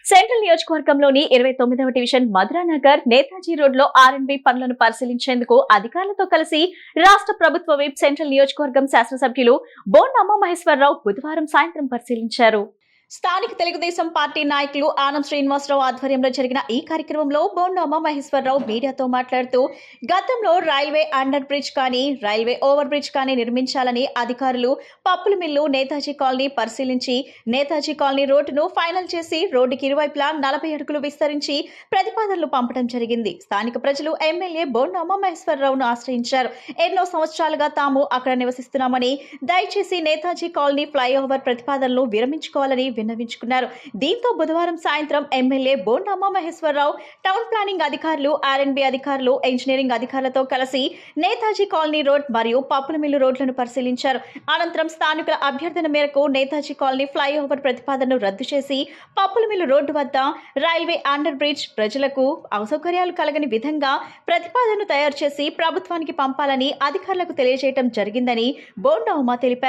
Central నియోజకవర్గంలోని 29వ division Madhuranagar Netaji రోడ్లో ఆర్ఎండ్బి పనులను పరిశీలించేందుకు అధికారులతో కలిసి రాష్ట్ర ప్రభుత్వ విప్ సెంట్రల్ నియోజకవర్గం శాసనసభ్యులు బోండామ మహేశ్వరరావు బుధవారం సాయంత్రం పరిశీలించారు. స్థానిక తెలుగుదేశం పార్టీ నాయకులు ఆనం శ్రీనివాసరావు ఆధ్వర్యంలో జరిగిన ఈ కార్యక్రమంలో బోండామ మహేశ్వరరావు మీడియాతో మాట్లాడుతూ గతంలో రైల్వే అండర్ బ్రిడ్జ్ కానీ రైల్వే ఓవర్ బ్రిడ్జ్ కానీ నిర్మించాలని అధికారులు పప్పుల మిల్లు నేతాజీ కాలనీ పరిశీలించి నేతాజీ కాలనీ రోడ్డును ఫైనల్ చేసి రోడ్డుకి ఇరువైపులా 40 అడుగులు విస్తరించి ప్రతిపాదనలు పంపడం జరిగింది. స్థానిక ప్రజలు ఎమ్మెల్యే బోండామ మహేశ్వరరావును ఆశ్రయించారు. ఎన్నో సంవత్సరాలుగా తాము అక్కడ నివసిస్తున్నామని దయచేసి నేతాజీ కాలనీ ఫ్లైఓవర్ ప్రతిపాదనలు విరమించుకోవాలని విన్నవించుకున్నారు. దీంతో బుధవారం సాయంత్రం ఎమ్మెల్యే బోండామ మహేశ్వరరావు టౌన్ ప్లానింగ్ అధికారులు, ఆర్ఎండ్బి అధికారులు, ఇంజనీరింగ్ అధికారులతో కలిసి నేతాజీ కాలనీ రోడ్ మరియు పప్పుల మిల్లు రోడ్లను పరిశీలించారు. అనంతరం స్థానికుల అభ్యర్థన మేరకు నేతాజీ కాలనీ ఫ్లైఓవర్ ప్రతిపాదనను రద్దు చేసి పప్పుల మిల్లు రోడ్డు వద్ద రైల్వే అండర్ బ్రిడ్జ్ ప్రజలకు అసౌకర్యాలు కలగని విధంగా ప్రతిపాదనను తయారు చేసి ప్రభుత్వానికి పంపాలని అధికారులకు తెలియజేయడం జరిగిందని బోండామ తెలిపారు.